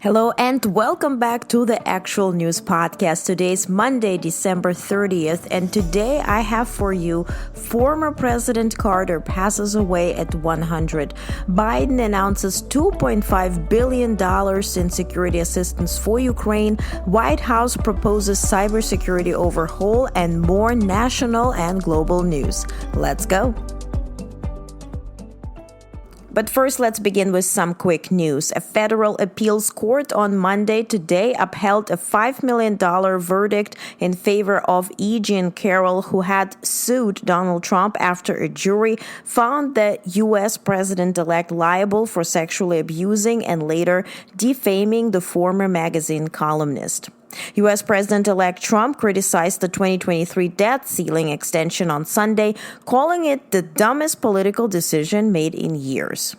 Hello and welcome back to the Actual News Podcast. Today is Monday, December 30th, and today I have for you former President Carter passes away at 100. Biden announces $2.5 billion in security assistance for Ukraine. White House proposes cybersecurity overhaul and more national and global news. Let's go. But first, let's begin with some quick news. A federal appeals court on Monday today upheld a $5 million verdict in favor of E. Jean Carroll, who had sued Donald Trump after a jury found the U.S. president-elect liable for sexually abusing and later defaming the former magazine columnist. U.S. President-elect Trump criticized the 2023 debt ceiling extension on Sunday, calling it the dumbest political decision made in years.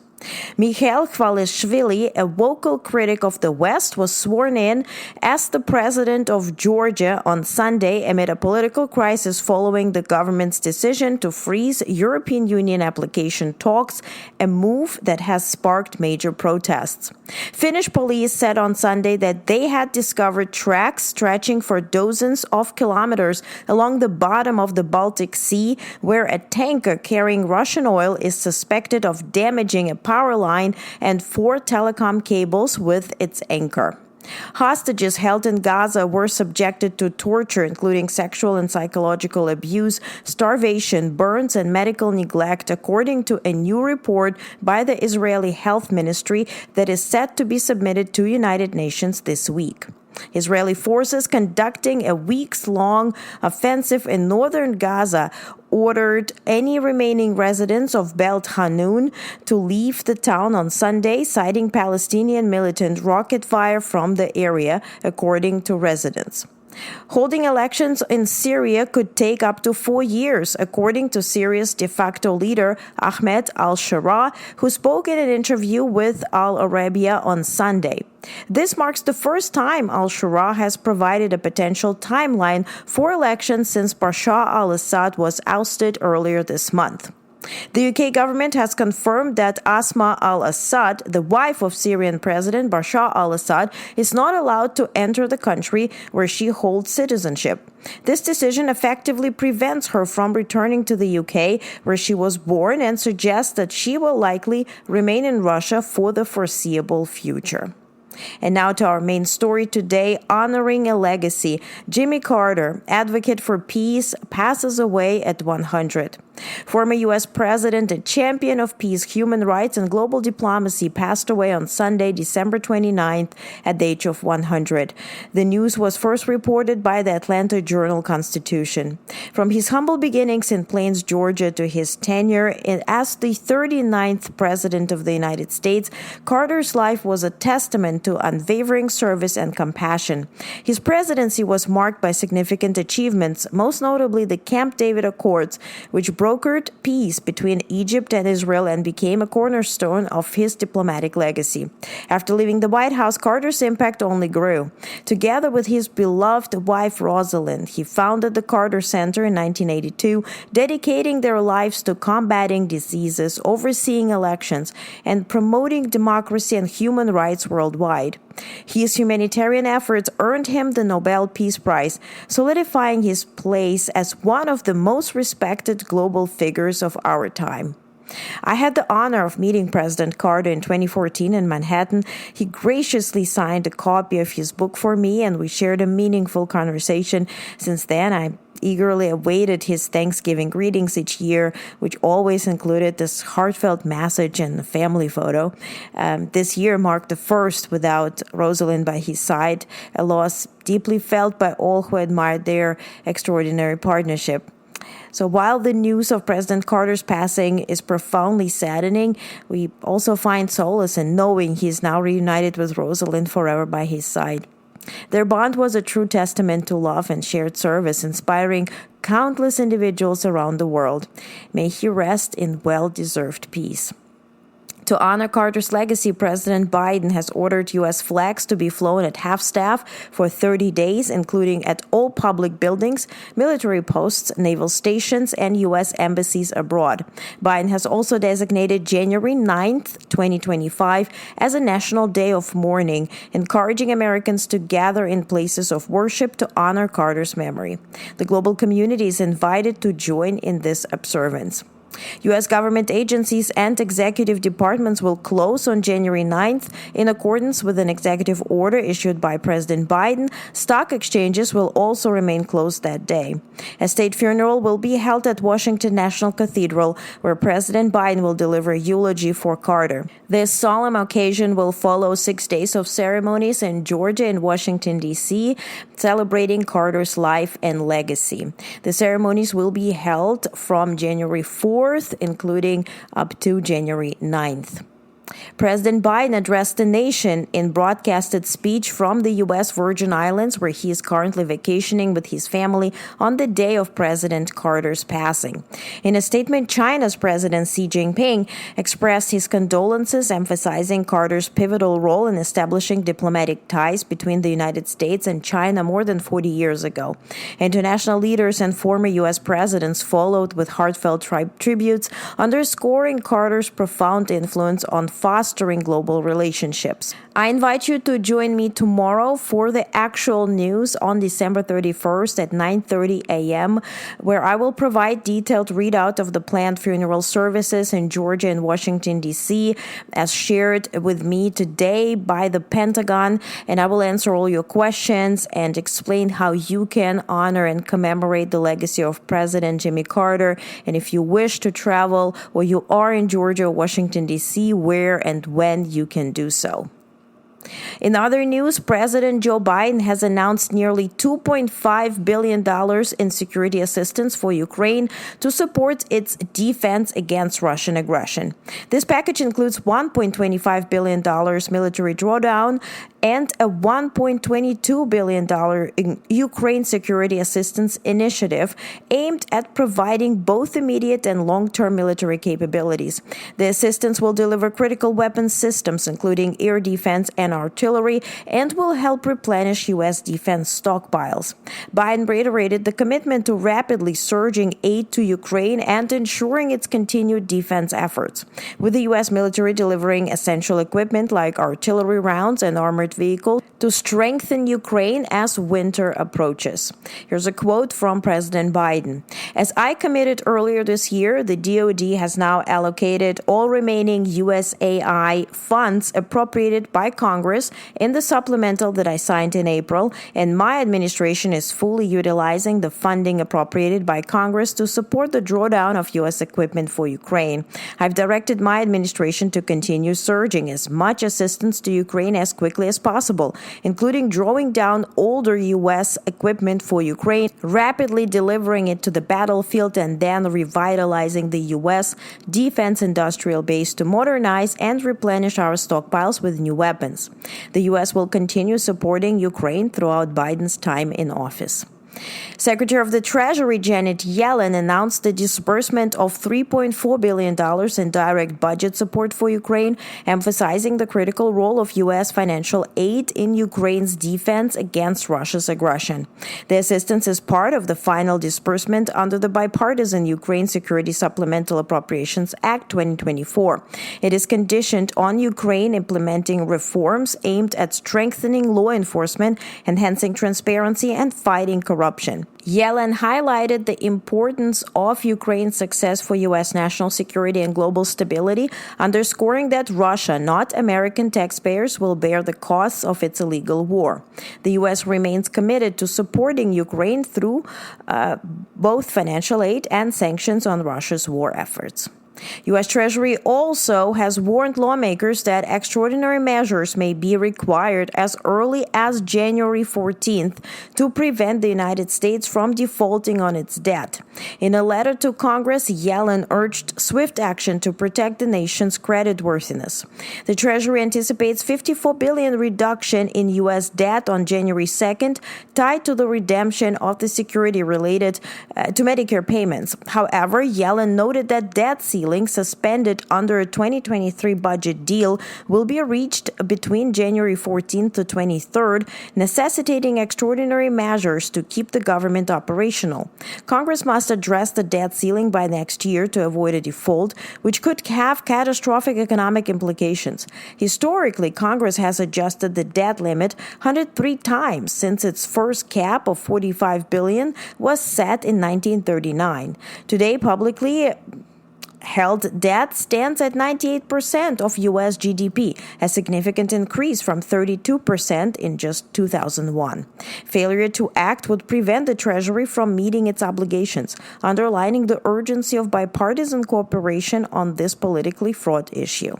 Mikhail Khvalishvili, a vocal critic of the West, was sworn in as the president of Georgia on Sunday amid a political crisis following the government's decision to freeze European Union application talks, a move that has sparked major protests. Finnish police said on Sunday that they had discovered tracks stretching for dozens of kilometers along the bottom of the Baltic Sea, where a tanker carrying Russian oil is suspected of damaging a power line and 4 telecom cables with its anchor. Hostages held in Gaza were subjected to torture, including sexual and psychological abuse, starvation, burns, and medical neglect, according to a new report by the Israeli Health Ministry that is set to be submitted to United Nations this week. Israeli forces conducting a weeks-long offensive in northern Gaza ordered any remaining residents of Beit Hanun to leave the town on Sunday, citing Palestinian militant rocket fire from the area, according to residents. Holding elections in Syria could take up to 4 years, according to Syria's de facto leader Ahmed al-Sharaa, who spoke in an interview with Al Arabiya on Sunday. This marks the first time al-Sharaa has provided a potential timeline for elections since Bashar al-Assad was ousted earlier this month. The UK government has confirmed that Asma al-Assad, the wife of Syrian President Bashar al-Assad, is not allowed to enter the country where she holds citizenship. This decision effectively prevents her from returning to the UK, where she was born, and suggests that she will likely remain in Russia for the foreseeable future. And now to our main story today, honoring a legacy. Jimmy Carter, advocate for peace, passes away at 100. Former U.S. president and champion of peace, human rights, and global diplomacy passed away on Sunday, December 29th, at the age of 100. The news was first reported by the Atlanta Journal-Constitution. From his humble beginnings in Plains, Georgia, to his tenure as the 39th President of the United States, Carter's life was a testament to unwavering service and compassion. His presidency was marked by significant achievements, most notably the Camp David Accords, which brokered peace between Egypt and Israel and became a cornerstone of his diplomatic legacy. After leaving the White House, Carter's impact only grew. Together with his beloved wife Rosalind, he founded the Carter Center in 1982, dedicating their lives to combating diseases, overseeing elections, and promoting democracy and human rights worldwide. His humanitarian efforts earned him the Nobel Peace Prize, solidifying his place as one of the most respected global figures of our time. I had the honor of meeting President Carter in 2014 in Manhattan. He graciously signed a copy of his book for me, and we shared a meaningful conversation. Since then, I eagerly awaited his Thanksgiving greetings each year, which always included this heartfelt message and a family photo. This year marked the first without Rosalind by his side, a loss deeply felt by all who admired their extraordinary partnership. So while the news of President Carter's passing is profoundly saddening, we also find solace in knowing he is now reunited with Rosalind forever by his side. Their bond was a true testament to love and shared service, inspiring countless individuals around the world. May he rest in well-deserved peace. To honor Carter's legacy, President Biden has ordered U.S. flags to be flown at half-staff for 30 days, including at all public buildings, military posts, naval stations, and U.S. embassies abroad. Biden has also designated January 9th, 2025, as a national day of mourning, encouraging Americans to gather in places of worship to honor Carter's memory. The global community is invited to join in this observance. U.S. government agencies and executive departments will close on January 9th in accordance with an executive order issued by President Biden. Stock exchanges will also remain closed that day. A state funeral will be held at Washington National Cathedral, where President Biden will deliver a eulogy for Carter. This solemn occasion will follow 6 days of ceremonies in Georgia and Washington, D.C., celebrating Carter's life and legacy. The ceremonies will be held from January 4th, including up to January 9th. President Biden addressed the nation in broadcasted speech from the U.S. Virgin Islands, where he is currently vacationing with his family on the day of President Carter's passing. In a statement, China's President Xi Jinping expressed his condolences, emphasizing Carter's pivotal role in establishing diplomatic ties between the United States and China more than 40 years ago. International leaders and former U.S. presidents followed with heartfelt tributes, underscoring Carter's profound influence on fostering global relationships. I invite you to join me tomorrow for the actual news on December 31st at 9:30 a.m., where I will provide detailed readout of the planned funeral services in Georgia and Washington, D.C., as shared with me today by the Pentagon, and I will answer all your questions and explain how you can honor and commemorate the legacy of President Jimmy Carter. And if you wish to travel or you are in Georgia or Washington, D.C., where and when you can do so. In other news, President Joe Biden has announced nearly $2.5 billion in security assistance for Ukraine to support its defense against Russian aggression. This package includes $1.25 billion military drawdown and a $1.22 billion Ukraine Security Assistance Initiative aimed at providing both immediate and long-term military capabilities. The assistance will deliver critical weapons systems, including air defense and artillery, and will help replenish U.S. defense stockpiles. Biden reiterated the commitment to rapidly surging aid to Ukraine and ensuring its continued defense efforts, with the U.S. military delivering essential equipment like artillery rounds and armored vehicles to strengthen Ukraine as winter approaches. Here's a quote from President Biden. As I committed earlier this year, the DoD has now allocated all remaining USAI funds appropriated by Congress in the supplemental that I signed in April, and my administration is fully utilizing the funding appropriated by Congress to support the drawdown of U.S. equipment for Ukraine. I've directed my administration to continue surging as much assistance to Ukraine as quickly as possible, including drawing down older U.S. equipment for Ukraine, rapidly delivering it to the battlefield, and then revitalizing the U.S. defense industrial base to modernize and replenish our stockpiles with new weapons. The U.S. will continue supporting Ukraine throughout Biden's time in office. Secretary of the Treasury Janet Yellen announced the disbursement of $3.4 billion in direct budget support for Ukraine, emphasizing the critical role of U.S. financial aid in Ukraine's defense against Russia's aggression. The assistance is part of the final disbursement under the bipartisan Ukraine Security Supplemental Appropriations Act 2024. It is conditioned on Ukraine implementing reforms aimed at strengthening law enforcement, enhancing transparency, and fighting corruption. Yellen highlighted the importance of Ukraine's success for U.S. national security and global stability, underscoring that Russia, not American taxpayers, will bear the costs of its illegal war. The U.S. remains committed to supporting Ukraine through both financial aid and sanctions on Russia's war efforts. U.S. Treasury also has warned lawmakers that extraordinary measures may be required as early as January 14th to prevent the United States from defaulting on its debt. In a letter to Congress, Yellen urged swift action to protect the nation's creditworthiness. The Treasury anticipates $54 billion reduction in U.S. debt on January 2nd, tied to the redemption of the security related to Medicare payments. However, Yellen noted that debt ceilings ceiling suspended under a 2023 budget deal will be reached between January 14th to 23rd, necessitating extraordinary measures to keep the government operational. Congress must address the debt ceiling by next year to avoid a default, which could have catastrophic economic implications. Historically, Congress has adjusted the debt limit 103 times since its first cap of $45 billion was set in 1939. Today, publicly held debt stands at 98% of U.S. GDP, a significant increase from 32% in just 2001. Failure to act would prevent the Treasury from meeting its obligations, underlining the urgency of bipartisan cooperation on this politically fraught issue.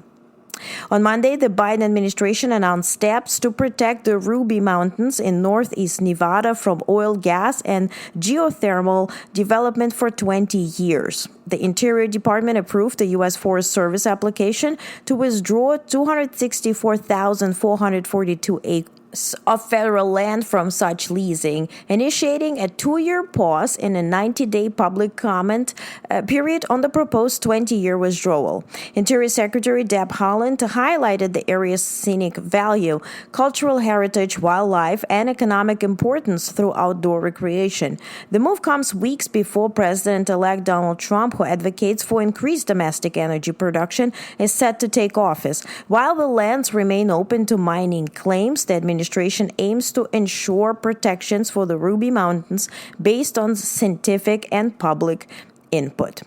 On Monday, the Biden administration announced steps to protect the Ruby Mountains in northeast Nevada from oil, gas, and geothermal development for 20 years. The Interior Department approved the U.S. Forest Service application to withdraw 264,442 acres of federal land from such leasing, initiating a 2-year pause in a 90-day public comment period on the proposed 20-year withdrawal. Interior Secretary Deb Haaland highlighted the area's scenic value, cultural heritage, wildlife, and economic importance through outdoor recreation. The move comes weeks before President-elect Donald Trump, who advocates for increased domestic energy production, is set to take office. While the lands remain open to mining claims, the administration aims to ensure protections for the Ruby Mountains based on scientific and public input.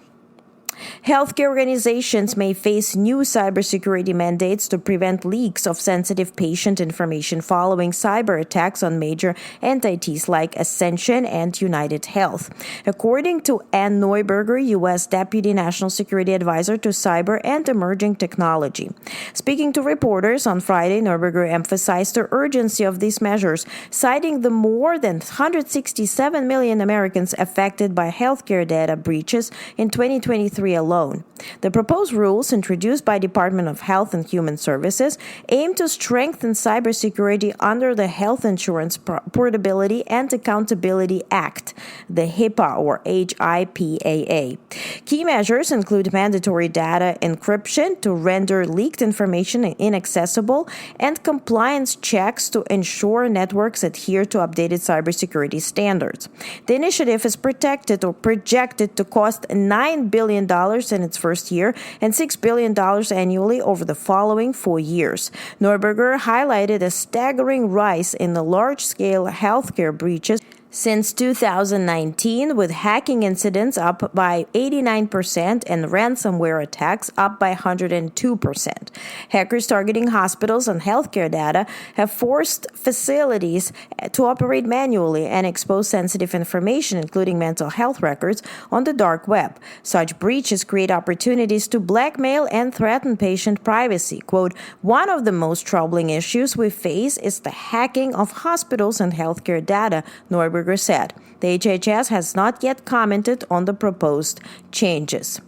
Healthcare organizations may face new cybersecurity mandates to prevent leaks of sensitive patient information following cyber attacks on major entities like Ascension and United Health. According to Ann Neuberger, U.S. Deputy National Security Advisor to Cyber and Emerging Technology. Speaking to reporters on Friday, Neuberger emphasized the urgency of these measures, citing the more than 167 million Americans affected by healthcare data breaches in 2023 alone. The proposed rules, introduced by Department of Health and Human Services, aim to strengthen cybersecurity under the Health Insurance Portability and Accountability Act, the HIPAA or HIPAA. Key measures include mandatory data encryption to render leaked information inaccessible and compliance checks to ensure networks adhere to updated cybersecurity standards. The initiative is projected to cost $9 billion in its first year and $6 billion annually over the following 4 years. Neuberger highlighted a staggering rise in the large-scale healthcare breaches since 2019, with hacking incidents up by 89% and ransomware attacks up by 102%. Hackers targeting hospitals and healthcare data have forced facilities to operate manually and expose sensitive information, including mental health records, on the dark web. Such breaches create opportunities to blackmail and threaten patient privacy. Quote, "One of the most troubling issues we face is the hacking of hospitals and healthcare data," Neuberger said. The HHS has not yet commented on the proposed changes.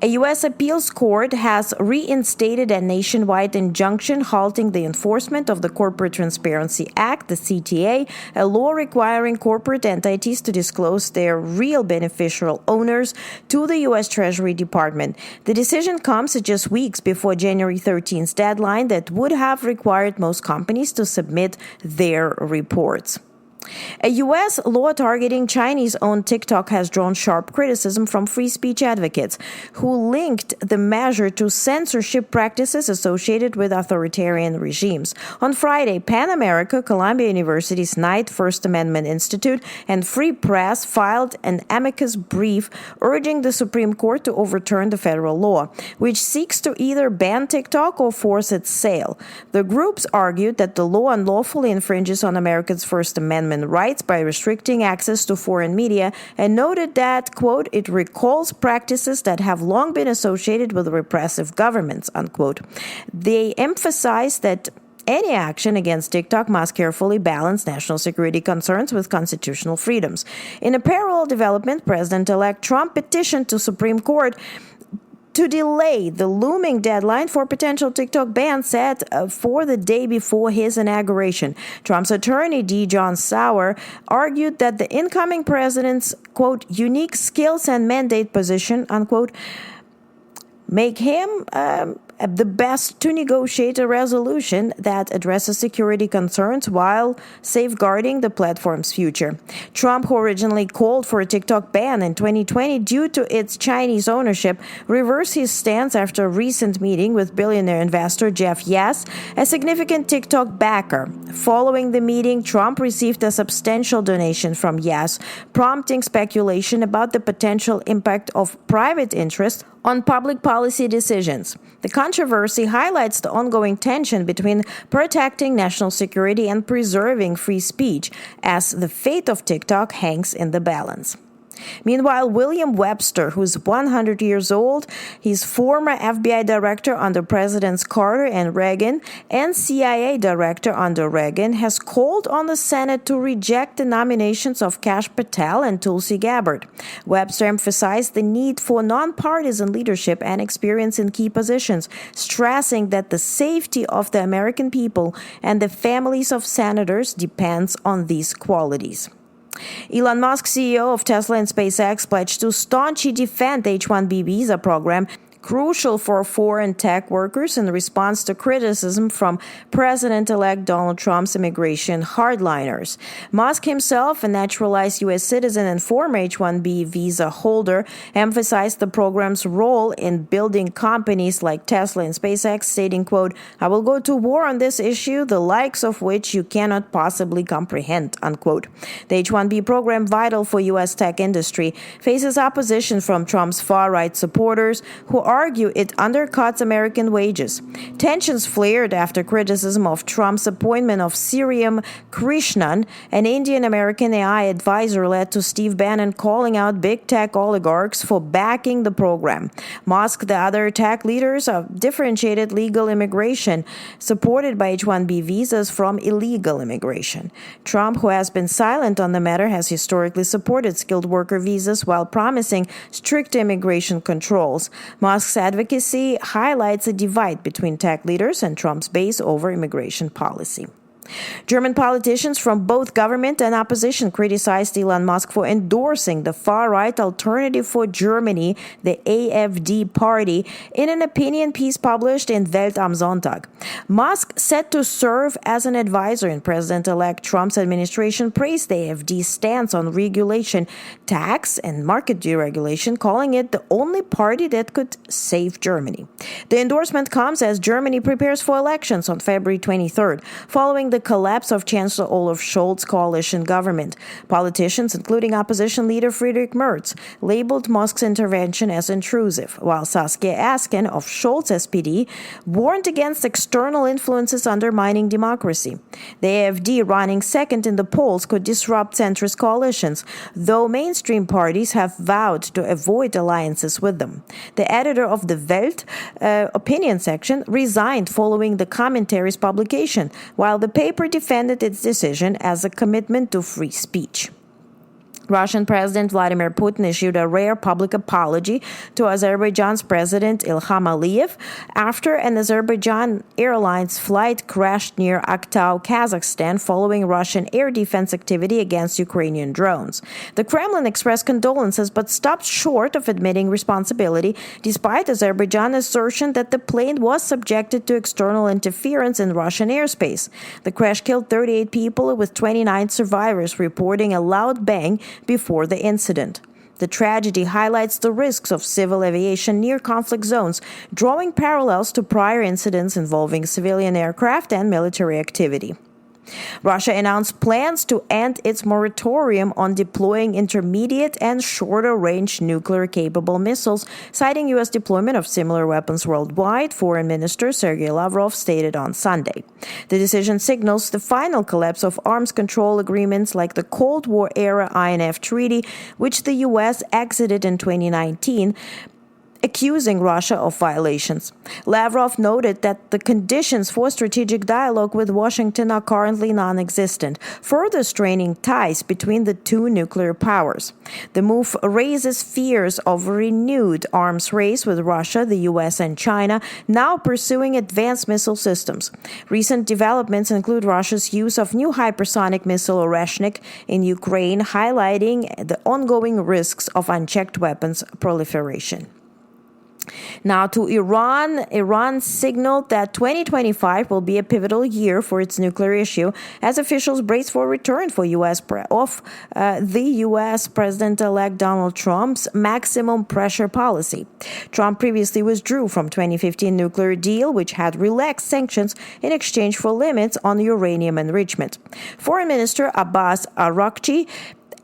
A U.S. appeals court has reinstated a nationwide injunction halting the enforcement of the Corporate Transparency Act, the CTA, a law requiring corporate entities to disclose their real beneficial owners to the U.S. Treasury Department. The decision comes just weeks before January 13th deadline that would have required most companies to submit their reports. A U.S. law targeting Chinese-owned TikTok has drawn sharp criticism from free speech advocates who linked the measure to censorship practices associated with authoritarian regimes. On Friday, PEN America, Columbia University's Knight First Amendment Institute, and Free Press filed an amicus brief urging the Supreme Court to overturn the federal law, which seeks to either ban TikTok or force its sale. The groups argued that the law unlawfully infringes on Americans' First Amendment rights by restricting access to foreign media and noted that, quote, "it recalls practices that have long been associated with repressive governments," unquote. They emphasized that any action against TikTok must carefully balance national security concerns with constitutional freedoms. In a parallel development, President-elect Trump petitioned to Supreme Court to delay the looming deadline for potential TikTok ban set for the day before his inauguration. Trump's attorney, D. John Sauer, argued that the incoming president's, quote, "unique skills and mandate position," unquote, make him the best to negotiate a resolution that addresses security concerns while safeguarding the platform's future. Trump, who originally called for a TikTok ban in 2020 due to its Chinese ownership, reversed his stance after a recent meeting with billionaire investor Jeff Yass, a significant TikTok backer. Following the meeting, Trump received a substantial donation from Yass, prompting speculation about the potential impact of private interests on public policy decisions. The controversy highlights the ongoing tension between protecting national security and preserving free speech, as the fate of TikTok hangs in the balance. Meanwhile, William Webster, who's 100 years old, he's former FBI director under Presidents Carter and Reagan and CIA director under Reagan, has called on the Senate to reject the nominations of Kash Patel and Tulsi Gabbard. Webster emphasized the need for nonpartisan leadership and experience in key positions, stressing that the safety of the American people and the families of senators depends on these qualities. Elon Musk, CEO of Tesla and SpaceX, pledged to staunchly defend the H-1B visa program, crucial for foreign tech workers in response to criticism from President-elect Donald Trump's immigration hardliners. Musk himself, a naturalized U.S. citizen and former H-1B visa holder, emphasized the program's role in building companies like Tesla and SpaceX, stating, quote, "I will go to war on this issue, the likes of which you cannot possibly comprehend," unquote. The H-1B program, vital for U.S. tech industry, faces opposition from Trump's far-right supporters who argue it undercuts American wages. Tensions flared after criticism of Trump's appointment of Sriram Krishnan, an Indian-American AI advisor, led to Steve Bannon calling out big tech oligarchs for backing the program. Musk, the other tech leaders, have differentiated legal immigration, supported by H-1B visas, from illegal immigration. Trump, who has been silent on the matter, has historically supported skilled worker visas while promising strict immigration controls. Musk's advocacy highlights a divide between tech leaders and Trump's base over immigration policy. German politicians from both government and opposition criticized Elon Musk for endorsing the far-right Alternative for Germany, the AfD party, in an opinion piece published in Welt am Sonntag. Musk, set to serve as an advisor in President-elect Trump's administration, praised the AfD's stance on regulation, tax, and market deregulation, calling it the only party that could save Germany. The endorsement comes as Germany prepares for elections on February 23rd, following the collapse of Chancellor Olaf Scholz's coalition government. Politicians, including opposition leader Friedrich Merz, labeled Musk's intervention as intrusive, while Saskia Esken of Scholz SPD warned against external influences undermining democracy. The AfD, running second in the polls, could disrupt centrist coalitions, though mainstream parties have vowed to avoid alliances with them. The editor of the Welt opinion section resigned following the commentary's publication, while the paper defended its decision as a commitment to free speech. Russian President Vladimir Putin issued a rare public apology to Azerbaijan's President Ilham Aliyev after an Azerbaijan Airlines flight crashed near Aktau, Kazakhstan, following Russian air defense activity against Ukrainian drones. The Kremlin expressed condolences but stopped short of admitting responsibility, despite Azerbaijan's assertion that the plane was subjected to external interference in Russian airspace. The crash killed 38 people, with 29 survivors reporting a loud bang before the incident. The tragedy highlights the risks of civil aviation near conflict zones, drawing parallels to prior incidents involving civilian aircraft and military activity. Russia announced plans to end its moratorium on deploying intermediate and shorter-range nuclear-capable missiles, citing U.S. deployment of similar weapons worldwide, Foreign Minister Sergei Lavrov stated on Sunday. The decision signals the final collapse of arms control agreements like the Cold War-era INF Treaty, which the U.S. exited in 2019, accusing Russia of violations. Lavrov noted that the conditions for strategic dialogue with Washington are currently non-existent, further straining ties between the two nuclear powers. The move raises fears of a renewed arms race, with Russia, the U.S., and China now pursuing advanced missile systems. Recent developments include Russia's use of new hypersonic missile Oreshnik in Ukraine, highlighting the ongoing risks of unchecked weapons proliferation. Now to Iran. Iran signaled that 2025 will be a pivotal year for its nuclear issue as officials brace for a return for the U.S. President-elect Donald Trump's maximum pressure policy. Trump previously withdrew from 2015 nuclear deal, which had relaxed sanctions in exchange for limits on uranium enrichment. Foreign Minister Abbas Araghchi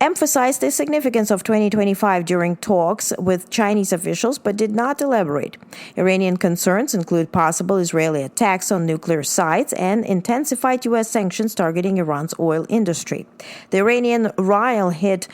emphasized the significance of 2025 during talks with Chinese officials, but did not elaborate. Iranian concerns include possible Israeli attacks on nuclear sites and intensified U.S. sanctions targeting Iran's oil industry. The Iranian rial hit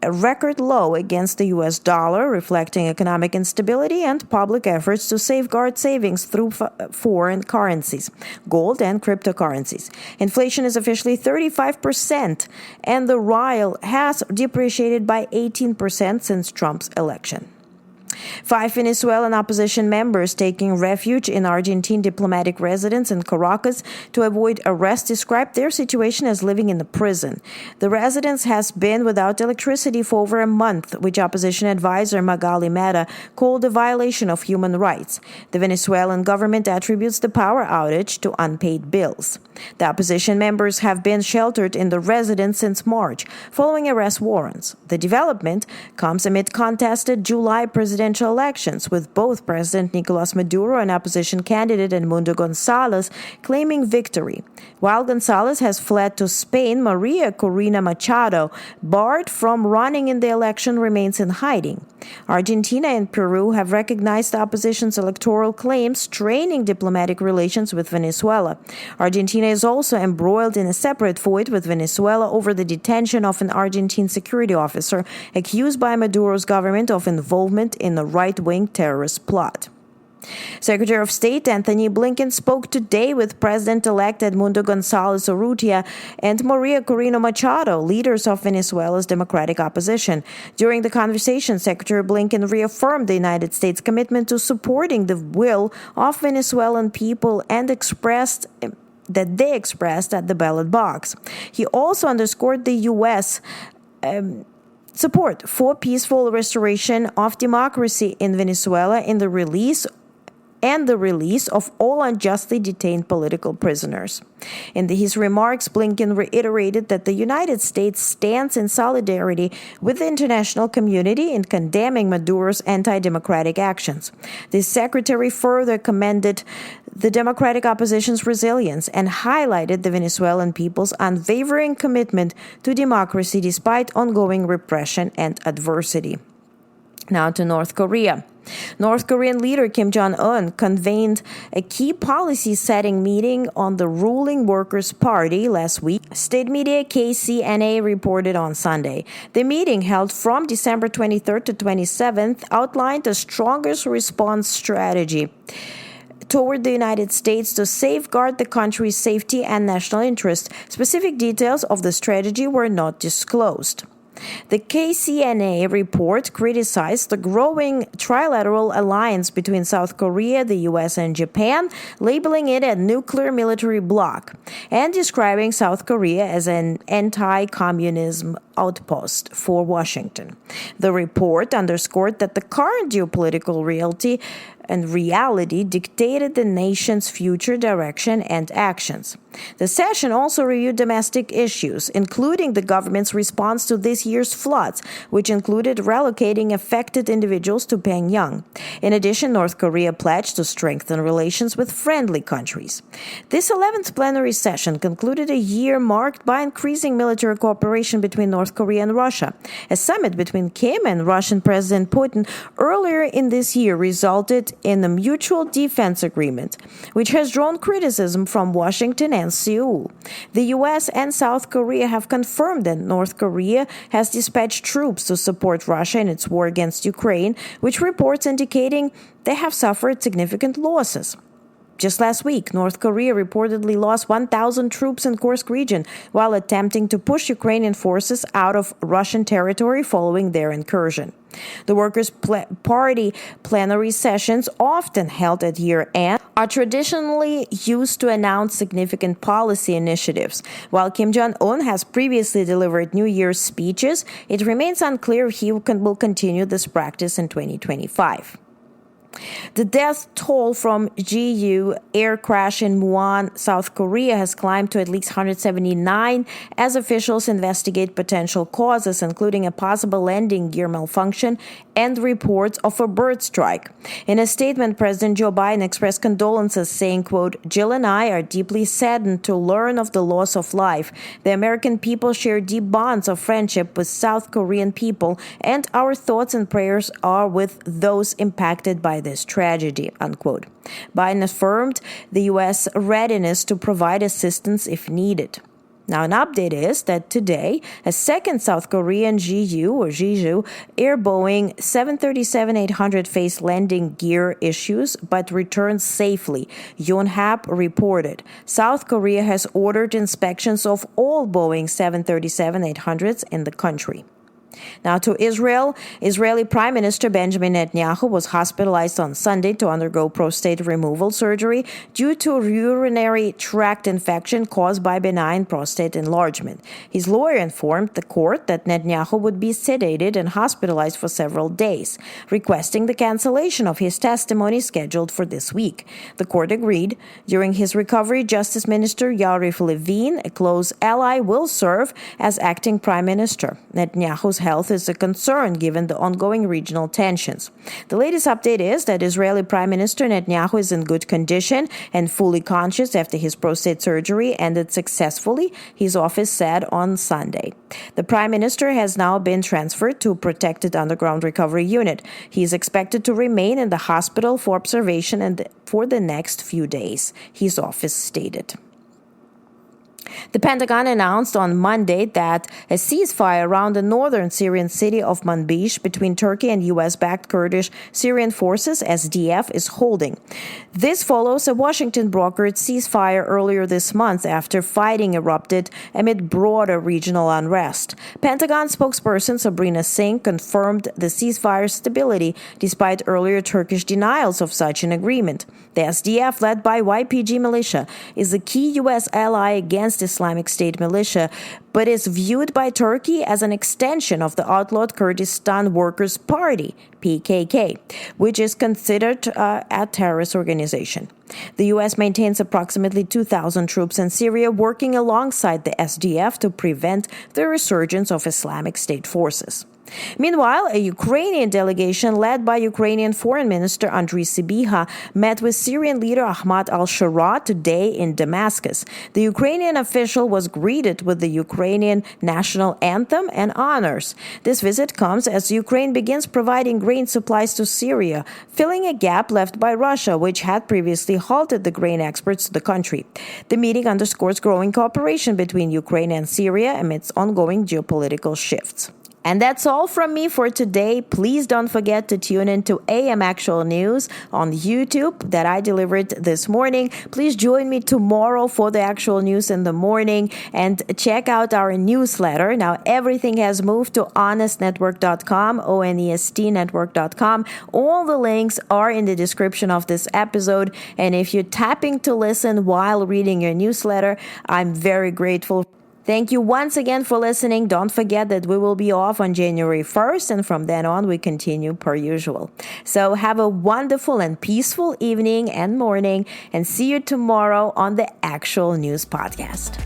a record low against the U.S. dollar, reflecting economic instability and public efforts to safeguard savings through foreign currencies, gold and cryptocurrencies. Inflation is officially 35%, and the rial has depreciated by 18% since Trump's election. 5 Venezuelan opposition members taking refuge in Argentine diplomatic residence in Caracas to avoid arrest described their situation as living in a prison. The residence has been without electricity for over a month, which opposition advisor Magali Mehta called a violation of human rights. The Venezuelan government attributes the power outage to unpaid bills. The opposition members have been sheltered in the residence since March, following arrest warrants. The development comes amid contested July presidential elections, with both President Nicolas Maduro and opposition candidate Edmundo Gonzalez claiming victory. While Gonzalez has fled to Spain, Maria Corina Machado, barred from running in the election, remains in hiding. Argentina and Peru have recognized the opposition's electoral claims, straining diplomatic relations with Venezuela. Argentina is also embroiled in a separate fight with Venezuela over the detention of an Argentine security officer accused by Maduro's government of involvement in a right-wing terrorist plot. Secretary of State Anthony Blinken spoke today with President-elect Edmundo González Urrutia and Maria Corina Machado, leaders of Venezuela's democratic opposition. During the conversation, Secretary Blinken reaffirmed the United States' commitment to supporting the will of Venezuelan people and expressed that they expressed at the ballot box. He also underscored the U.S. support for peaceful restoration of democracy in Venezuela in the release of all unjustly detained political prisoners. In his remarks, Blinken reiterated that the United States stands in solidarity with the international community in condemning Maduro's anti-democratic actions. The secretary further commended the democratic opposition's resilience and highlighted the Venezuelan people's unwavering commitment to democracy despite ongoing repression and adversity. Now to North Korea. North Korean leader Kim Jong-un convened a key policy-setting meeting on the ruling Workers' Party last week, state media KCNA reported on Sunday. The meeting, held from December 23rd to 27th, outlined the strongest response strategy toward the United States to safeguard the country's safety and national interest. Specific details of the strategy were not disclosed. The KCNA report criticized the growing trilateral alliance between South Korea, the U.S., and Japan, labeling it a nuclear military bloc, and describing South Korea as an anti-communism outpost for Washington. The report underscored that the current geopolitical reality dictated the nation's future direction and actions. The session also reviewed domestic issues, including the government's response to this year's floods, which included relocating affected individuals to Pyongyang. In addition, North Korea pledged to strengthen relations with friendly countries. This 11th plenary session concluded a year marked by increasing military cooperation between North Korea and Russia. A summit between Kim and Russian President Putin earlier in this year resulted in a mutual defense agreement, which has drawn criticism from Washington and Seoul. The U.S. and South Korea have confirmed that North Korea has dispatched troops to support Russia in its war against Ukraine, which reports indicating they have suffered significant losses. Just last week, North Korea reportedly lost 1,000 troops in Kursk region while attempting to push Ukrainian forces out of Russian territory following their incursion. The Workers' Party plenary sessions, often held at year-end, are traditionally used to announce significant policy initiatives. While Kim Jong-un has previously delivered New Year's speeches, it remains unclear if he will continue this practice in 2025. The death toll from GU air crash in Muan, South Korea has climbed to at least 179 as officials investigate potential causes, including a possible landing gear malfunction and reports of a bird strike. In a statement, President Joe Biden expressed condolences, saying, quote, "Jill and I are deeply saddened to learn of the loss of life. The American people share deep bonds of friendship with South Korean people, and our thoughts and prayers are with those impacted by this tragedy," unquote. Biden affirmed the U.S. readiness to provide assistance if needed. Now, an update is that today, a second South Korean Jeju Air Boeing 737-800 faced landing gear issues but returned safely, Yonhap reported. South Korea has ordered inspections of all Boeing 737-800s in the country. Now to Israel. Israeli Prime Minister Benjamin Netanyahu was hospitalized on Sunday to undergo prostate removal surgery due to urinary tract infection caused by benign prostate enlargement. His lawyer informed the court that Netanyahu would be sedated and hospitalized for several days, requesting the cancellation of his testimony scheduled for this week. The court agreed. During his recovery, Justice Minister Yarif Levine, a close ally, will serve as acting prime minister. Netanyahu's health is a concern given the ongoing regional tensions. The latest update is that Israeli Prime Minister Netanyahu is in good condition and fully conscious after his prostate surgery ended successfully, his office said on Sunday. The Prime Minister has now been transferred to a protected underground recovery unit. He is expected to remain in the hospital for observation and for the next few days, his office stated. The Pentagon announced on Monday that a ceasefire around the northern Syrian city of Manbij between Turkey and U.S.-backed Kurdish Syrian forces, SDF, is holding. This follows a Washington-brokered ceasefire earlier this month after fighting erupted amid broader regional unrest. Pentagon spokesperson Sabrina Singh confirmed the ceasefire's stability despite earlier Turkish denials of such an agreement. The SDF, led by YPG militia, is a key U.S. ally against Islamic State militia, but is viewed by Turkey as an extension of the outlawed Kurdistan Workers' Party, PKK, which is considered a terrorist organization. The U.S. maintains approximately 2,000 troops in Syria working alongside the SDF to prevent the resurgence of Islamic State forces. Meanwhile, a Ukrainian delegation led by Ukrainian Foreign Minister Andriy Sybiha met with Syrian leader Ahmad al-Shara today in Damascus. The Ukrainian official was greeted with the Ukrainian national anthem and honors. This visit comes as Ukraine begins providing grain supplies to Syria, filling a gap left by Russia, which had previously halted the grain exports to the country. The meeting underscores growing cooperation between Ukraine and Syria amidst ongoing geopolitical shifts. And that's all from me for today. Please don't forget to tune in to AM Actual News on YouTube that I delivered this morning. Please join me tomorrow for the actual news in the morning and check out our newsletter. Now, everything has moved to onestnetwork.com, ONEST network.com. All the links are in the description of this episode. And if you're tapping to listen while reading your newsletter, I'm very grateful. Thank you once again for listening. Don't forget that we will be off on January 1st, and from then on, we continue per usual. So have a wonderful and peaceful evening and morning, and see you tomorrow on the Actual News Podcast.